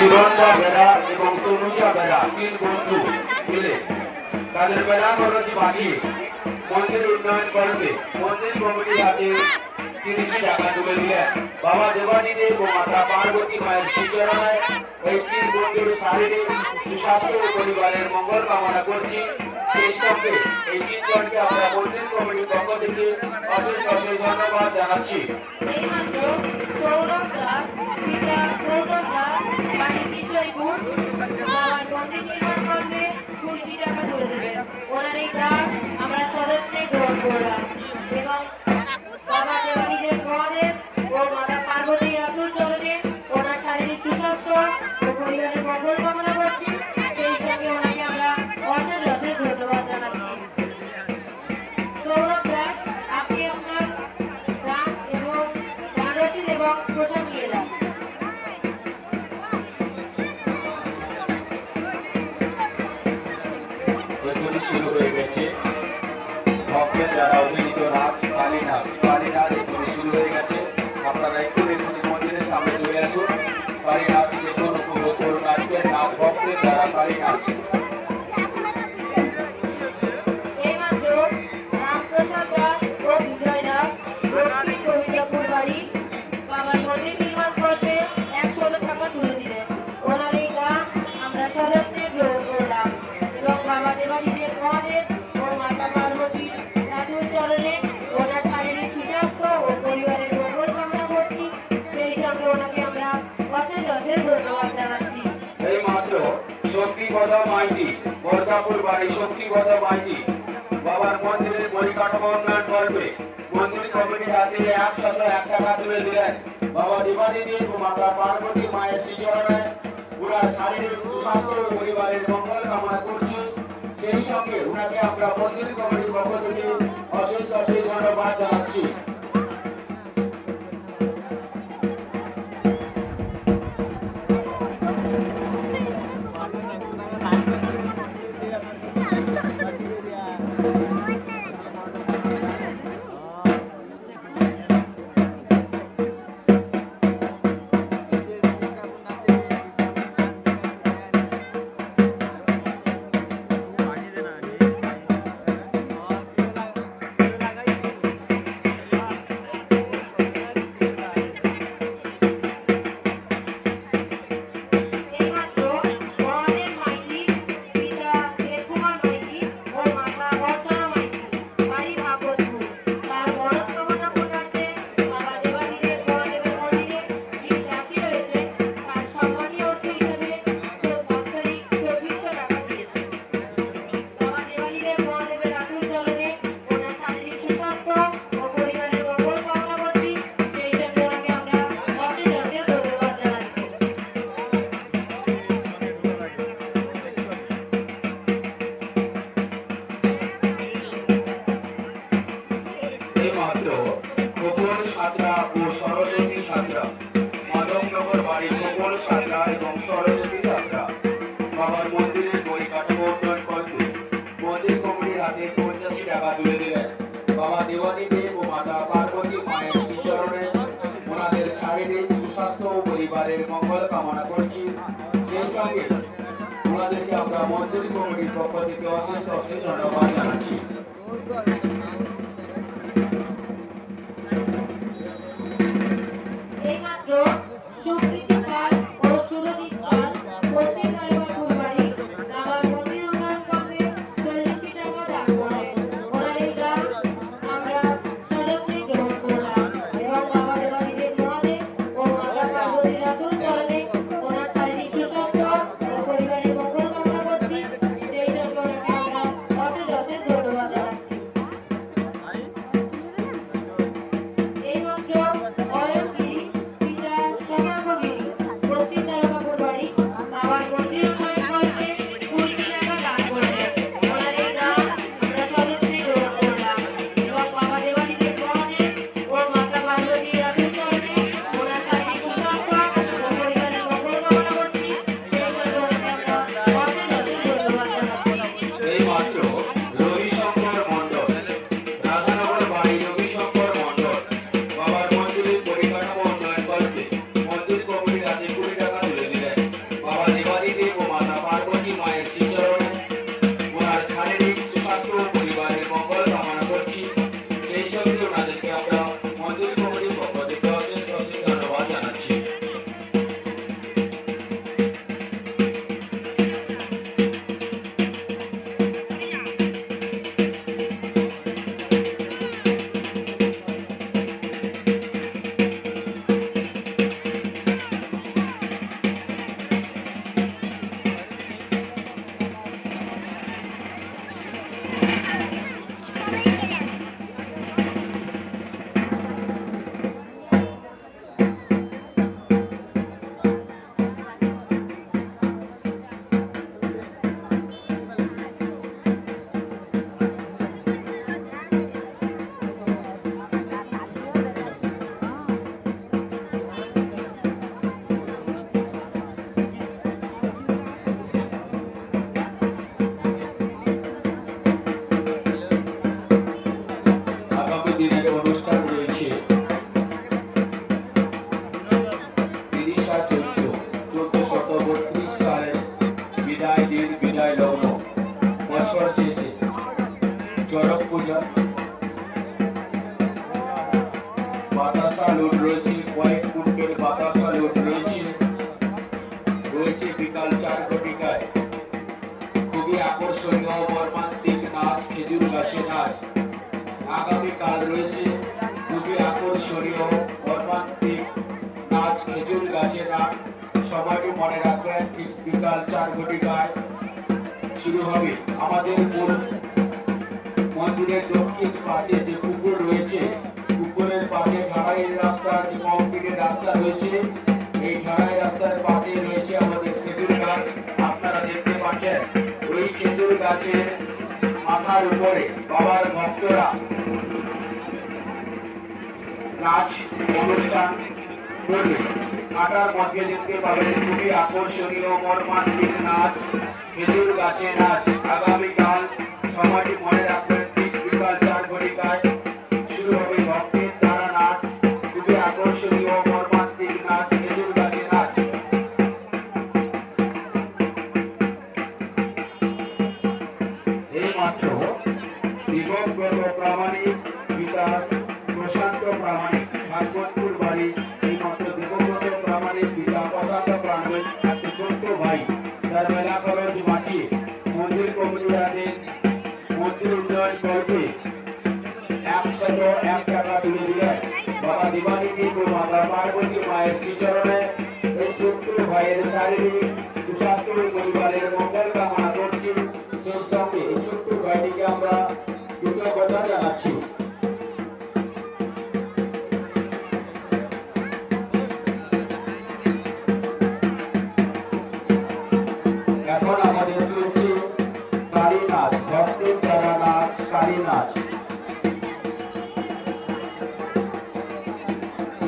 সুরন্দা বেড়া এবং তনুজা বেড়া তিন বন্ধু মিলে তাদের বেড়া খরচ বাঁচিয়ে মন্দির উন্নয়ন করবে মন্দির কমিটির হাতে 30টি টাকা তুলে দিলেন। বাবা দেবাদিদেব ও মাতা পার্বতী মায়ের শ্রীচরণে এই তিন বন্ধুর শারীরিক সুস্বাস্থ্য ও পরিবারের মঙ্গল কামনা করছি। সেই সঙ্গে এই তিনজনকে আমরা মন্দির কমিটির পক্ষ থেকে অশেষ অশেষ ধন্যবাদ জানাচ্ছি। সৌরভ দাস, পিতা গৌতম দাস, বাড়ি কিশোরীপুর, বাবার মন্দির নির্মাণ করবে 20টি টাকা তুলে দেবেন। ওনার এই দান আমরা সযত্নে গ্রহণ করলাম এবং বাবা দেবাদিদেব মহাদেব ও মাতা পার্বতীর আতুর চরণে ওনার শারীরিক সুস্বাস্থ্য ও পরিবারের মঙ্গল কামনা করছি। সেই সঙ্গে ওনাকে আমরা অশেষ অশেষ ধন্যবাদ জানাচ্ছি। সৌরভ দাস, আপনি আপনার দান এবং দান রসিদ এবং প্রসাদ নিয়ে যান। শুরু হয়ে গেছে ভক্তের দ্বারা অভিনীত নাচ কালী নাচ এখানে শুরু হয়ে গেছে। আপনারা একটু দেখুন মন্দিরের সামনে চলে আসুন। কালী নাচ দেখুন, উপভোগ করুন আজকের নাচ ভক্তের দ্বারা কালী নাচ। এইমাত্র রামপ্রসাদ দাস ও বিজয় দাস দক্ষিণ গোবিন্দপুর বাড়ি বাবার মন্দির নির্মাণ করতে 100 টাকা তুলে দিলেন। ওনার এই দান আমরা সযত্নে গ্রহণ করলাম এবং বাবা দেবাদিদেব মহাদেব ও মাতা পার্বতীর দাদুর চরণে ওনার শারীরিক সুস্বাস্থ্য ও পরিবারের মঙ্গল কামনা করছি। সেই সঙ্গে ওনাকে আমরা অশেষ অশেষ ধন্যবাদ জানাচ্ছি। এই মাত্র শক্তিপদ মাইতি বর্দাপুর বাড়ি শক্তিপদ মাইতি বাবার মন্দিরের পরিকাঠামো উন্নয়ন করবে মন্দির কমিটির হাতে 101 টাকা তুলে দিলেন। বাবা দেবাদিদেব ও মাতা পার্বতী মায়ের শ্রীচরণে ওনার শারীরিক সুস্বাস্থ্য ও পরিবারের মঙ্গল কামনা করছি। সেই সঙ্গে ওনাকে আমরা মন্দির কমিটির পক্ষ থেকে অশেষ অশেষ ধন্যবাদ জানাচ্ছি। এইমাত্র মহাদেব মাইতি, পিতা দেবকুমার মাইতি ও মাতা অর্চনা মাইতি, বাড়ি ভাগবতপুর, তার মনস্কামনা পূর্ণার্থে বাবা দেবাদিদেব মহাদেবের মন্দিরে যিনি দাসী রয়েছেন তার সম্মানীয় অর্থ হিসেবে বাৎসরিক 2400 টাকা দিয়েছেন। বাবা দেবাদিদেব মহাদেবের আতুর চরণে ওনার শারীরিক সুস্বাস্থ্য ও পরিবারের মঙ্গল কামনা করছি। সেই সঙ্গে ওনাকে আমরা অশেষ অশেষ ধন্যবাদ জানাচ্ছি। এই মাত্র গোপন সাঁতরা ও সরস্বতী সাঁতরা মাধবনগর বাড়ি গোপন সাঁতরা এবং সরস্বতী সাঁতরা বাবার মন্দিরের পরিকাঠামো উন্নয়ন করতে মন্দির কমিটির হাতে 85 টাকা তুলে দিলেন। বাবা দেবাদিদেব ও মাতা পার্বতী মায়ের শ্রীচরণে ওনাদের শারীরিক সুস্বাস্থ্য ও পরিবারের মঙ্গল কামনা করছি। সেই সঙ্গে ওনাদেরকে আমরা মন্দির কমিটির পক্ষ থেকে অশেষ অশেষ ধন্যবাদ জানাচ্ছি। এইমাত্র সুকৃতি পাল ও সুরজিৎ পাল পশ্চিম কালীবাড়ি বাড়ি বাবার মন্দির উন্নয়ন করতে 40টি টাকা দান করেন। ওনার এই দান আমরা সযত্নে গ্রহণ করলাম এবং বাবা দেবাদিদেব মহাদেব ও মাতা পার্বতীর আতুর চরণে ওনার শারীরিক সুস্বাস্থ্য ও পরিবারের মঙ্গল কামনা করছি। সেই সঙ্গে ওনাকে আমরা অশেষ অশেষ ধন্যবাদ জানাচ্ছি। এইমাত্র অয়নগিরি, পিতা রয়েছে বিকাল 4 ঘটিকায়। খুবই আকর্ষণীয় মর্মান্তিক নাচ খেজুর গাছে নাচ। আগামীকাল রয়েছে খুবই আকর্ষণীয় মর্মান্তিক নাচ খেজুর গাছে নাচ। সবাইকে মনে রাখবেন ঠিক বিকাল 4 ঘটিকায় শুরু হবে। আমাদের মূল মন্দিরের দক্ষিণ পাশে যে পুকুর রয়েছে, পুকুরের পাশে ঢালাইয়ের রাস্তা, যে কংক্রিটের রাস্তা রয়েছে, এই ঢালাই রাস্তার পাশে রয়েছে আমাদের খেজুর গাছ। আপনারা দেখতে পাচ্ছেন ওই খেজুর গাছের মাথার উপরে বাবার ভক্তরা নাচ অনুষ্ঠান করবে। কাটার মধ্যে দেখতে পাবেন খুবই আকর্ষণীয় মর্মান্তিক নাচ খেজুর গাছে নাচ। আগামীকাল সময়টি মনে রাখবেন ঠিক বিকাল 4 ঘটিকায় শুরু হবে ভক্তের দ্বারা নাচ। খুবই আকর্ষণীয় মর্মান্তিক নাচ খেজুর গাছে নাচ। এইমাত্র দিগব্রত প্রামাণিক পিতা প্রশান্ত প্রামাণিক ভাগবতপুর বাড়ি, এইমাত্র দিগব্রত প্রামাণিক পিতা প্রশান্ত প্রামাণিক একটি ছোট্ট ভাই তার মেলা খরচ বাঁচিয়ে মন্দির কমিটির হাতে মন্দির উন্নয়ন করবে 101 টাকা তুলে দিলেন। বাবা দিবানিধি ও মাতা পার্বতী মায়ের শ্রীচরণে এই ছোট্ট ভাইয়ের শারীরিক সুস্বাস্থ্য পরিবারের মঙ্গল কামনা করছি। সেই সঙ্গে এই ছোট্ট ভাইটিকে আমরা কৃতজ্ঞতা জানাচ্ছি। এখন আমাদের চলছে কালী নাচ, ভক্তের দ্বারা নাচ কালী নাচ।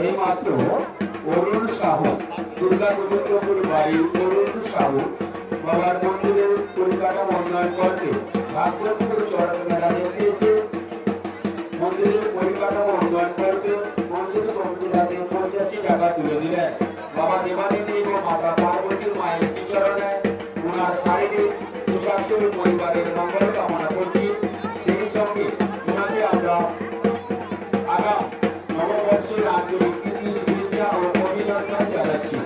এইমাত্র অরুণ সাহু, দুর্গা গোবিন্দপুর বাড়ি অরুণ সাহু বাবার মন্দিরের পরিকাঠামো উন্নয়ন করতে ভাগবতপুর চড়ক মেলা দেখতে এসে মন্দিরের পরিকাঠামো উন্নয়ন করতে মন্দির কমিটির হাতে 85 টাকা তুলে দিলেন। বাবা দেবানিধি ও মাতা পার্বতীর মায়ের শ্রীচরণে ওনার শারীরিক সুস্বাস্থ্য পরিবারের মঙ্গল কামনা করছি। সেই সঙ্গে ওনাকে আমরা আগাম নববর্ষের আন্তরিক প্রীতি শুভেচ্ছা ও অভিনন্দন জানাচ্ছি।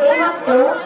এইমাত্র